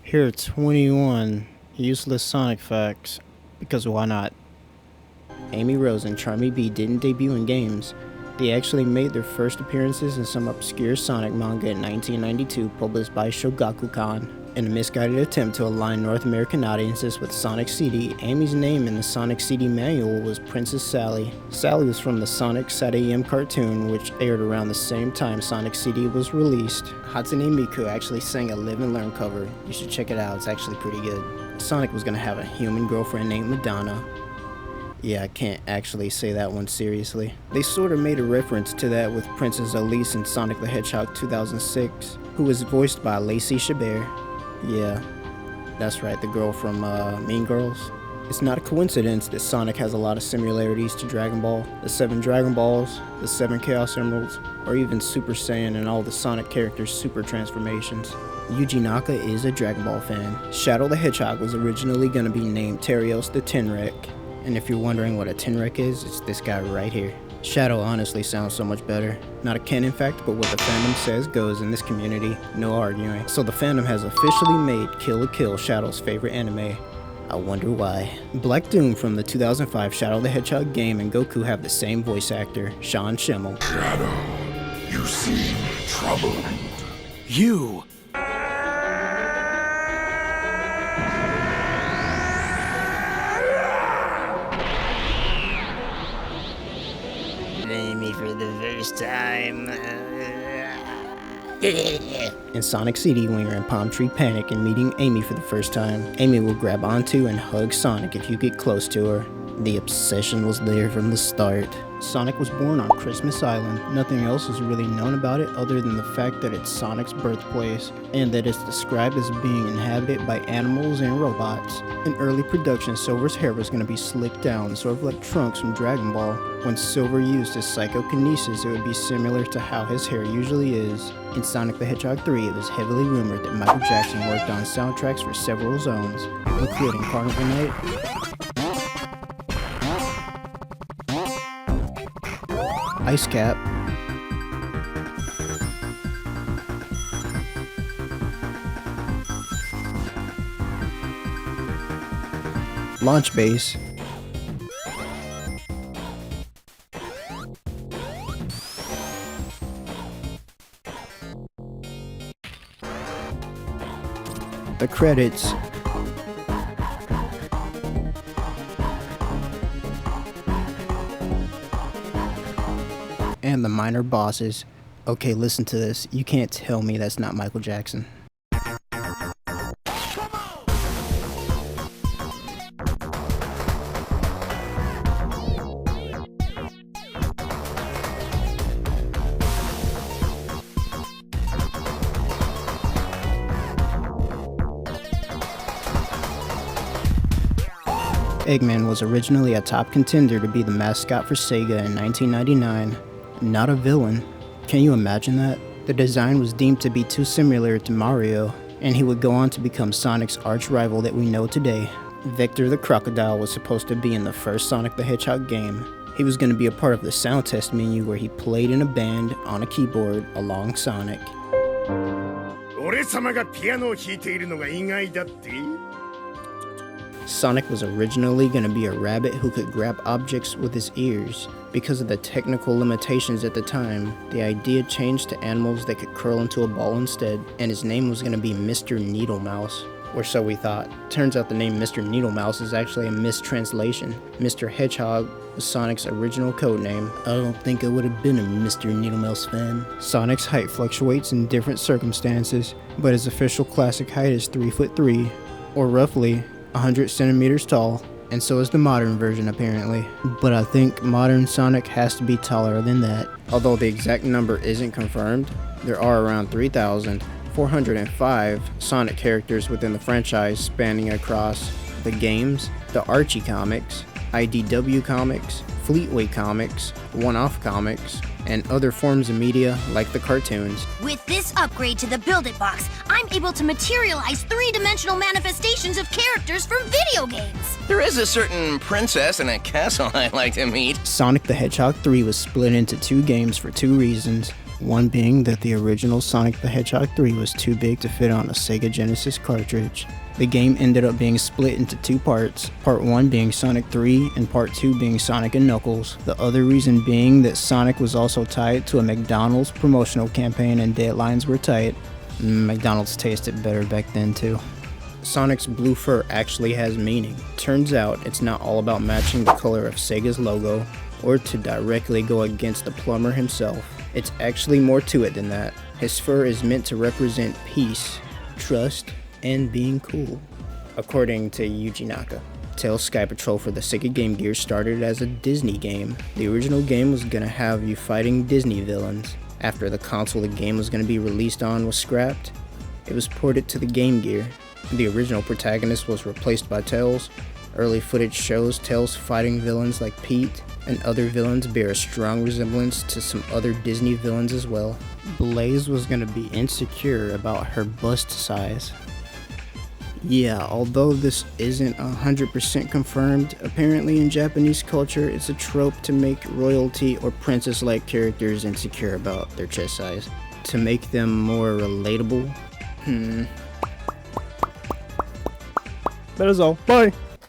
Here are 21 useless Sonic facts, because why not? Amy Rose and Charmy B didn't debut in games. They actually made their first appearances in some obscure Sonic manga in 1992 published by Shogakukan. In a misguided attempt to align North American audiences with Sonic CD, Amy's name in the Sonic CD manual was Princess Sally. Sally was from the Sonic SatAM cartoon, which aired around the same time Sonic CD was released. Hatsune Miku actually sang a Live and Learn cover. You should check it out, it's actually pretty good. Sonic was gonna have a human girlfriend named Madonna. Yeah, I can't actually say that one seriously. They sort of made a reference to that with Princess Elise in Sonic the Hedgehog 2006, who was voiced by Lacey Chabert. Yeah, that's right, the girl from Mean Girls. It's not a coincidence that Sonic has a lot of similarities to Dragon Ball. The 7 Dragon Balls, the 7 Chaos Emeralds, or even Super Saiyan and all the Sonic characters' super transformations. Yuji Naka is a Dragon Ball fan. Shadow the Hedgehog was originally going to be named Terios the Tenrek. And if you're wondering what a Tenrek is, it's this guy right here. Shadow honestly sounds so much better. Not a canon fact, but what the fandom says goes in this community. No arguing. So the fandom has officially made Kill la Kill Shadow's favorite anime. I wonder why. Black Doom from the 2005 Shadow the Hedgehog game and Goku have the same voice actor, Sean Schemmel. Shadow, you seem troubled. You! Me for the first time. In Sonic CD, when you're in Palm Tree Panic and meeting Amy for the first time, Amy will grab onto and hug Sonic if you get close to her. The obsession was there from the start. Sonic was born on Christmas Island. Nothing else is really known about it other than the fact that it's Sonic's birthplace, and that it's described as being inhabited by animals and robots. In early production, Silver's hair was going to be slicked down, sort of like Trunks from Dragon Ball. When Silver used his psychokinesis, it would be similar to how his hair usually is. In Sonic the Hedgehog 3, it was heavily rumored that Michael Jackson worked on soundtracks for several zones, including Carnival Night, Ice Cap, Launch Base, the credits, and the minor bosses. Okay, listen to this. You can't tell me that's not Michael Jackson. Eggman was originally a top contender to be the mascot for Sega in 1999. Not a villain. Can you imagine that? The design was deemed to be too similar to Mario, and he would go on to become Sonic's arch rival that we know today. Vector the Crocodile was supposed to be in the first Sonic the Hedgehog game. He was going to be a part of the sound test menu where he played in a band on a keyboard along Sonic. Sonic was originally going to be a rabbit who could grab objects with his ears. Because of the technical limitations at the time, the idea changed to animals that could curl into a ball instead, and his name was going to be Mr. Needle Mouse. Or so we thought. Turns out the name Mr. Needle Mouse is actually a mistranslation. Mr. Hedgehog was Sonic's original codename. I don't think I would have been a Mr. Needle Mouse fan. Sonic's height fluctuates in different circumstances, but his official classic height is 3'3", or roughly 100 centimeters tall, and so is the modern version apparently. But I think modern Sonic has to be taller than that. Although the exact number isn't confirmed, there are around 3,405 Sonic characters within the franchise, spanning across the games, the Archie comics, IDW comics, Fleetway comics, one-off comics, and other forms of media like the cartoons. With this upgrade to the Build-It box, I'm able to materialize three-dimensional manifestations of characters from video games. There is a certain princess in a castle I'd like to meet. Sonic the Hedgehog 3 was split into 2 games for 2 reasons. One being that the original Sonic the Hedgehog 3 was too big to fit on a Sega Genesis cartridge. The game ended up being split into two parts, part 1 being Sonic 3 and part 2 being Sonic and Knuckles. The other reason being that Sonic was also tied to a McDonald's promotional campaign and deadlines were tight. McDonald's tasted better back then too. Sonic's blue fur actually has meaning. Turns out it's not all about matching the color of Sega's logo or to directly go against the plumber himself. It's actually more to it than that. His fur is meant to represent peace, trust, and being cool. According to Yuji Naka, Tails Sky Patrol for the Sega Game Gear started as a Disney game. The original game was gonna have you fighting Disney villains. After the console the game was gonna be released on was scrapped, it was ported to the Game Gear. The original protagonist was replaced by Tails. Early footage shows Tails fighting villains like Pete, and other villains bear a strong resemblance to some other Disney villains as well. Blaze was gonna be insecure about her bust size. Yeah, although this isn't 100% confirmed, apparently in Japanese culture it's a trope to make royalty or princess-like characters insecure about their chest size. To make them more relatable. That is all. Bye!